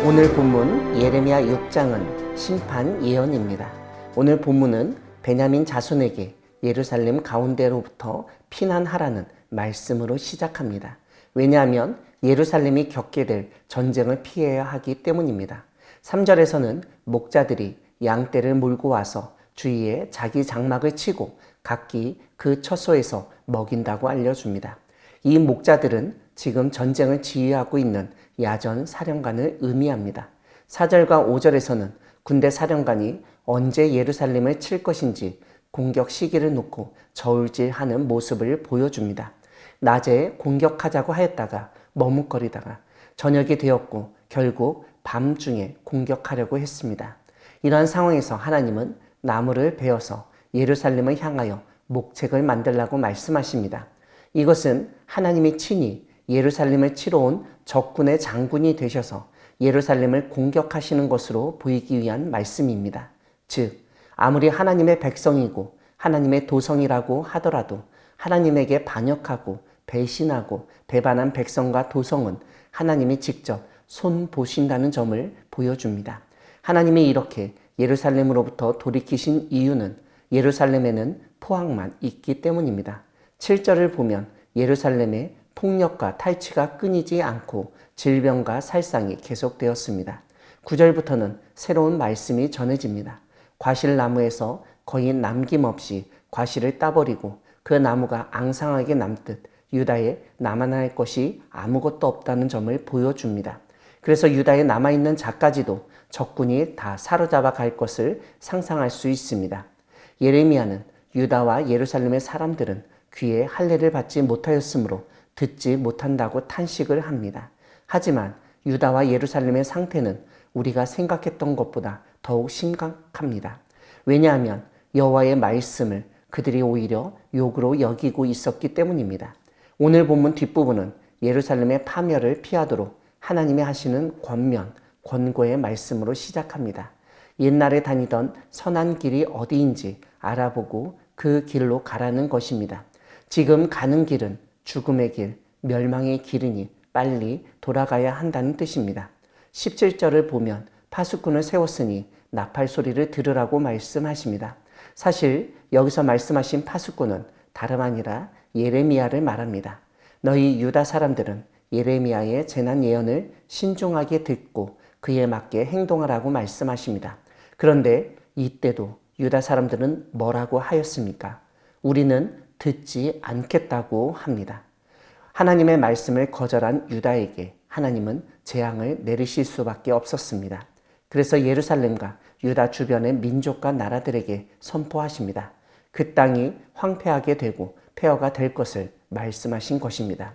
오늘 본문 예레미야 6장은 심판 예언입니다. 오늘 본문은 베냐민 자손에게 예루살렘 가운데로부터 피난하라는 말씀으로 시작합니다. 왜냐하면 예루살렘이 겪게 될 전쟁을 피해야 하기 때문입니다. 3절에서는 목자들이 양떼를 몰고 와서 주위에 자기 장막을 치고 각기 그 처소에서 먹인다고 알려줍니다. 이 목자들은 지금 전쟁을 지휘하고 있는 야전 사령관을 의미합니다. 4절과 5절에서는 군대 사령관이 언제 예루살렘을 칠 것인지 공격 시기를 놓고 저울질하는 모습을 보여줍니다. 낮에 공격하자고 하였다가 머뭇거리다가 저녁이 되었고 결국 밤중에 공격하려고 했습니다. 이러한 상황에서 하나님은 나무를 베어서 예루살렘을 향하여 목책을 만들라고 말씀하십니다. 이것은 하나님이 친히 예루살렘을 치러 온 적군의 장군이 되셔서 예루살렘을 공격하시는 것으로 보이기 위한 말씀입니다. 즉, 아무리 하나님의 백성이고 하나님의 도성이라고 하더라도 하나님에게 반역하고 배신하고 배반한 백성과 도성은 하나님이 직접 손보신다는 점을 보여줍니다. 하나님이 이렇게 예루살렘으로부터 돌이키신 이유는 예루살렘에는 포악만 있기 때문입니다. 7절을 보면 예루살렘에 폭력과 탈취가 끊이지 않고 질병과 살상이 계속되었습니다. 9절부터는 새로운 말씀이 전해집니다. 과실나무에서 거의 남김없이 과실을 따버리고 그 나무가 앙상하게 남듯 유다에 남아날 것이 아무것도 없다는 점을 보여줍니다. 그래서 유다에 남아있는 자까지도 적군이 다 사로잡아 갈 것을 상상할 수 있습니다. 예레미야는 유다와 예루살렘의 사람들은 귀에 할례를 받지 못하였으므로 듣지 못한다고 탄식을 합니다. 하지만 유다와 예루살렘의 상태는 우리가 생각했던 것보다 더욱 심각합니다. 왜냐하면 여호와의 말씀을 그들이 오히려 욕으로 여기고 있었기 때문입니다. 오늘 본문 뒷부분은 예루살렘의 파멸을 피하도록 하나님이 하시는 권면, 권고의 말씀으로 시작합니다. 옛날에 다니던 선한 길이 어디인지 알아보고 그 길로 가라는 것입니다. 지금 가는 길은 죽음의 길, 멸망의 길이니 빨리 돌아가야 한다는 뜻입니다. 17절을 보면 파수꾼을 세웠으니 나팔 소리를 들으라고 말씀하십니다. 사실 여기서 말씀하신 파수꾼은 다름 아니라 예레미야를 말합니다. 너희 유다 사람들은 예레미야의 재난 예언을 신중하게 듣고 그에 맞게 행동하라고 말씀하십니다. 그런데 이때도 유다 사람들은 뭐라고 하였습니까? 우리는 듣지 않겠다고 합니다. 하나님의 말씀을 거절한 유다에게 하나님은 재앙을 내리실 수밖에 없었습니다. 그래서 예루살렘과 유다 주변의 민족과 나라들에게 선포하십니다. 그 땅이 황폐하게 되고 폐허가 될 것을 말씀하신 것입니다.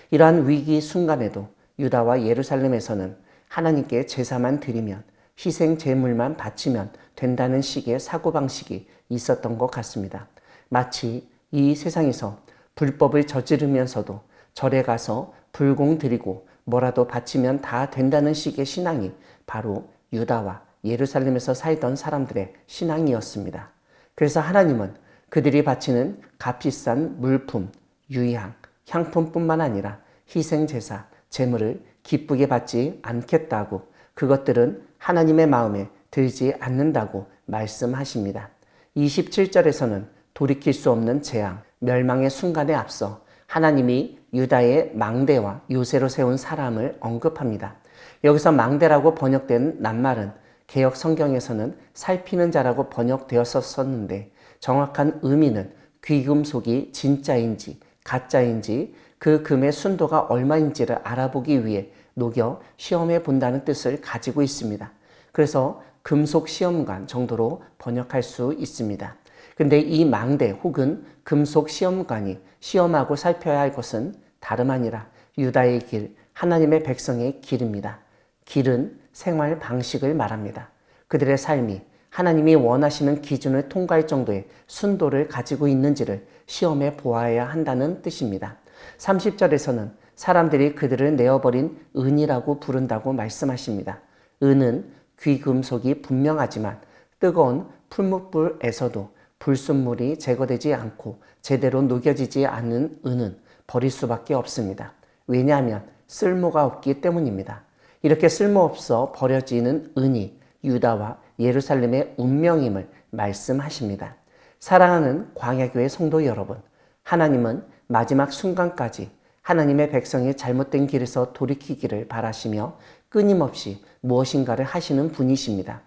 이러한 위기 순간에도 유다와 예루살렘에서는 하나님께 제사만 드리면 희생 제물만 바치면 된다는 식의 사고방식이 있었던 것 같습니다. 마치 이 세상에서 불법을 저지르면서도 절에 가서 불공 드리고 뭐라도 바치면 다 된다는 식의 신앙이 바로 유다와 예루살렘에서 살던 사람들의 신앙이었습니다. 그래서 하나님은 그들이 바치는 값비싼 물품, 유향, 향품뿐만 아니라 희생제사, 제물을 기쁘게 받지 않겠다고, 그것들은 하나님의 마음에 들지 않는다고 말씀하십니다. 27절에서는 돌이킬 수 없는 재앙, 멸망의 순간에 앞서 하나님이 유다의 망대와 요새로 세운 사람을 언급합니다. 여기서 망대라고 번역된 낱말은 개역 성경에서는 살피는 자라고 번역되었었는데 정확한 의미는 귀금속이 진짜인지 가짜인지 그 금의 순도가 얼마인지를 알아보기 위해 녹여 시험해 본다는 뜻을 가지고 있습니다. 그래서 금속 시험관 정도로 번역할 수 있습니다. 근데 이 망대 혹은 금속 시험관이 시험하고 살펴야 할 것은 다름 아니라 유다의 길, 하나님의 백성의 길입니다. 길은 생활 방식을 말합니다. 그들의 삶이 하나님이 원하시는 기준을 통과할 정도의 순도를 가지고 있는지를 시험해 보아야 한다는 뜻입니다. 30절에서는 사람들이 그들을 내어버린 은이라고 부른다고 말씀하십니다. 은은 귀금속이 분명하지만 뜨거운 풀무불에서도 불순물이 제거되지 않고 제대로 녹여지지 않는 은은 버릴 수밖에 없습니다. 왜냐하면 쓸모가 없기 때문입니다. 이렇게 쓸모없어 버려지는 은이 유다와 예루살렘의 운명임을 말씀하십니다. 사랑하는 광야교회 성도 여러분, 하나님은 마지막 순간까지 하나님의 백성이 잘못된 길에서 돌이키기를 바라시며 끊임없이 무엇인가를 하시는 분이십니다.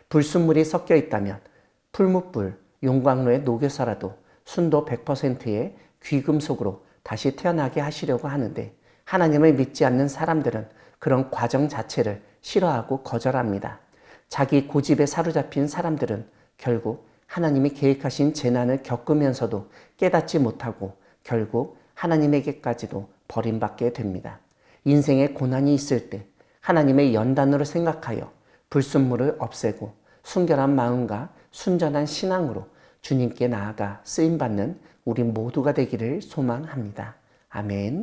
불순물이 섞여 있다면 풀무불, 용광로에 녹여서라도 순도 100%의 귀금속으로 다시 태어나게 하시려고 하는데 하나님을 믿지 않는 사람들은 그런 과정 자체를 싫어하고 거절합니다. 자기 고집에 사로잡힌 사람들은 결국 하나님이 계획하신 재난을 겪으면서도 깨닫지 못하고 결국 하나님에게까지도 버림받게 됩니다. 인생에 고난이 있을 때 하나님의 연단으로 생각하여 불순물을 없애고 순결한 마음과 순전한 신앙으로 주님께 나아가 쓰임받는 우리 모두가 되기를 소망합니다. 아멘.